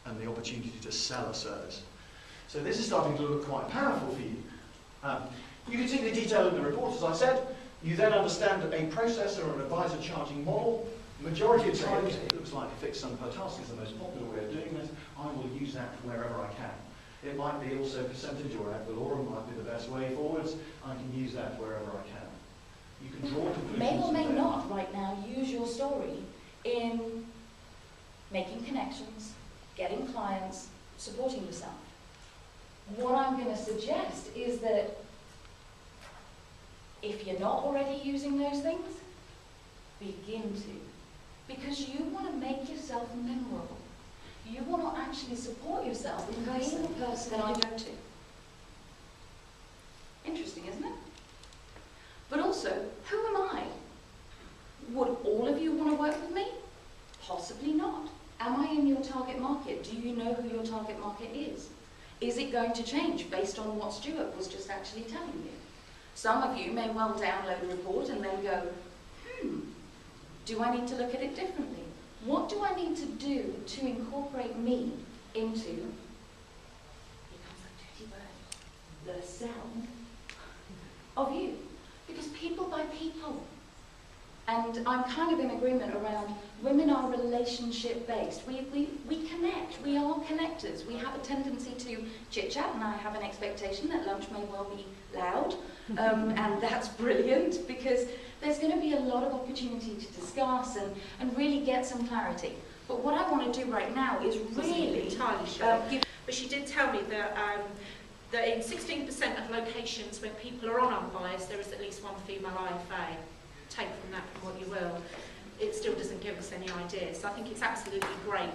and the opportunity to sell a service. So this is starting to look quite powerful for you. You can see the detail in the report, as I said. You then understand that a processor or an advisor charging model, majority of times it looks like a fixed sum per task is the most popular way of doing this. I will use that wherever I can. It might be also percentage or ad valorem might be the best way forwards. I can use that wherever I can. You can draw conclusions. May or may not right now use your story in making connections, getting clients, supporting yourself. What I'm going to suggest is that if you're not already using those things, begin to. Because you want to make yourself memorable. You want to actually support yourself in being the person that I go to. Interesting, isn't it? But also, who am I? Would all of you want to work with me? Possibly not. Am I in your target market? Do you know who your target market is? Is it going to change based on what Stuart was just actually telling you? Some of you may well download a report and then go, do I need to look at it differently? What do I need to do to incorporate me into, here comes that dirty word, the sound of you? Because people buy people. And I'm kind of in agreement around women are relationship based. We connect, we are connectors. We have a tendency to chit chat, and I have an expectation that lunch may well be loud. And that's brilliant because there's going to be a lot of opportunity to discuss and really get some clarity. But what I want to do right now is really entirely sure. But she did tell me that that in 16% of locations where people are on unbiased, there is at least one female IFA. Take from that from what you will. It still doesn't give us any idea. So I think it's absolutely great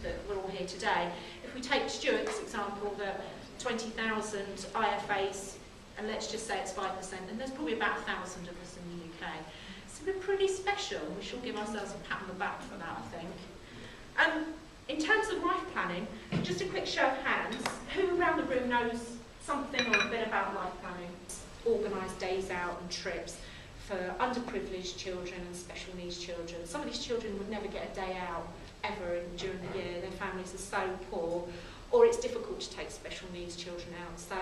that we're all here today. If we take Stuart's example, that 20,000 IFAs, and let's just say it's 5%, and there's probably about 1,000 of us in the UK. So we're pretty special. We should give ourselves a pat on the back for that, I think. In terms of life planning, just a quick show of hands. Who around the room knows something or a bit about life planning? Organised days out and trips for underprivileged children and special needs children. Some of these children would never get a day out ever during the year. Their families are so poor, or it's difficult to take special needs children out. So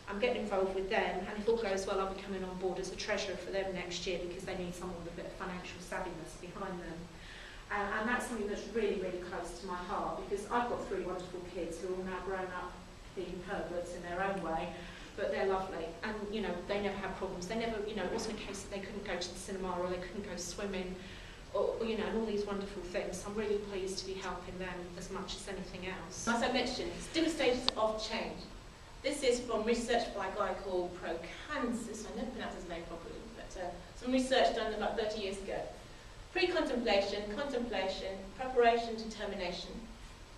I'm getting involved with them, and if all goes well, I'll be coming on board as a treasurer for them next year because they need someone with a bit of financial savviness behind them. And that's something that's really, really close to my heart because I've got 3 wonderful kids who are all now grown up being perverts in their own way, but they're lovely, and you know they never had problems. They never, you know, it wasn't a case that they couldn't go to the cinema or they couldn't go swimming, or you know, and all these wonderful things. I'm really pleased to be helping them as much as anything else. As I mentioned, it's different stages of change. This is from research by a guy called Procansis. I never pronounced his name properly, but some research done about 30 years ago. Pre-contemplation, contemplation, preparation, determination,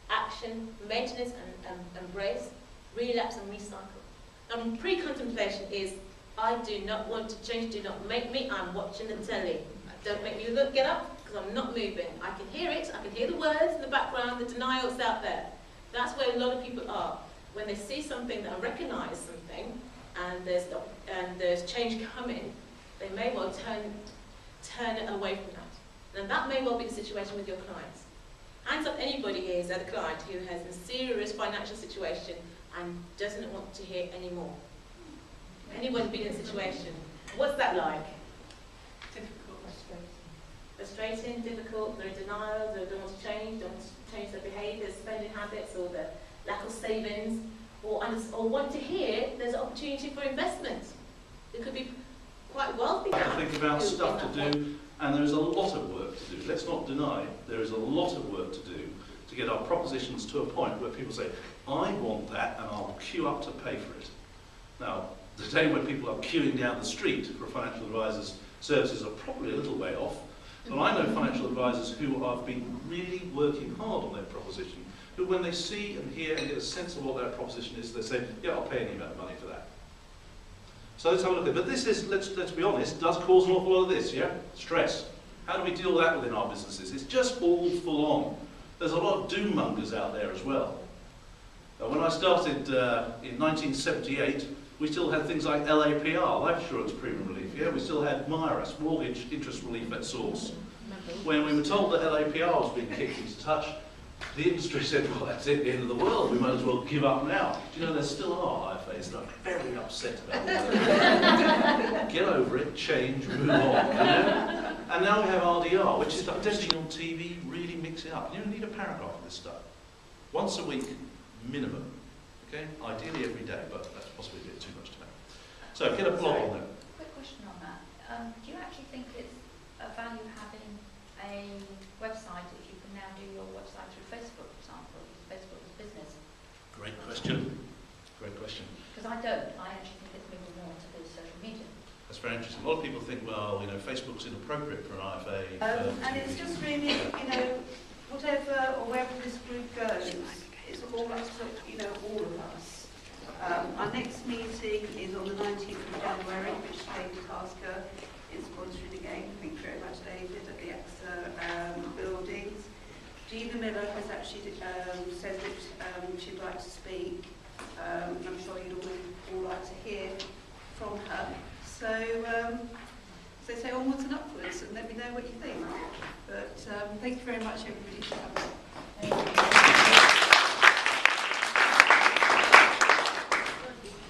action, maintenance and embrace, relapse and recycle. Pre-contemplation is, I do not want to change, do not make me, I'm watching the telly. Don't make me get up, because I'm not moving. I can hear it, I can hear the words in the background, the denial's out there. That's where a lot of people are. When they see something that recognise something, and there's change coming, they may well turn it away from that. And that may well be the situation with your clients. Hands up anybody here is a client who has a serious financial situation and doesn't want to hear any more. Anyone been in a situation? What's that like? Difficult, frustrating, difficult, they're in denial, they don't want to change, don't want to change their behaviour, spending habits, or the lack of savings, or want to hear there's an opportunity for investment. It could be quite wealthy. I think about stuff to do, and there is a lot of work to do. Let's not deny there is a lot of work to do to get our propositions to a point where people say, I want that and I'll queue up to pay for it. Now, the day when people are queuing down the street for financial advisors' services are probably a little way off, but I know financial advisors who have been really working hard on their proposition, who when they see and hear and get a sense of what their proposition is, they say, yeah, I'll pay any amount of money for that. So let's have a look at it. But this is, let's be honest, does cause an awful lot of this, yeah? Stress. How do we deal with that within our businesses? It's just all full on. There's a lot of doom mongers out there as well. When I started in 1978, we still had things like LAPR, Life Assurance Premium Relief, yeah? We still had MIRAS, Mortgage Interest Relief at Source. When we were told that LAPR was being kicked into touch, the industry said, well, that's it, the end of the world, we might as well give up now. Do you know there still are IFAs that are very upset about it? Get over it, change, move on. You know? And now we have RDR, which is like testing on TV, really mix it up. You don't need a paragraph of this stuff. Once a week, minimum. Okay? Ideally every day, but that's possibly a bit too much to make. So get a blog on there. Quick question on that. Do you actually think it's a value having a website if you can now do your website through Facebook, for example, use Facebook as business? Great question. Great question. Because I don't. I actually think it's moving more to the social media. That's very interesting. A lot of people think, well, you know, Facebook's inappropriate for an IFA. And it's just really, you know, whatever or wherever this group goes, it's all up to, you know, all of us. Our next meeting is on the 19th of January, which David Tasker is sponsoring again. Thank you very much, David, at the AXA buildings. Gina Miller has actually said that she'd like to speak. I'm sure you'd all like to hear from her. So they say onwards and upwards, and let me know what you think. But thank you very much, everybody, for coming.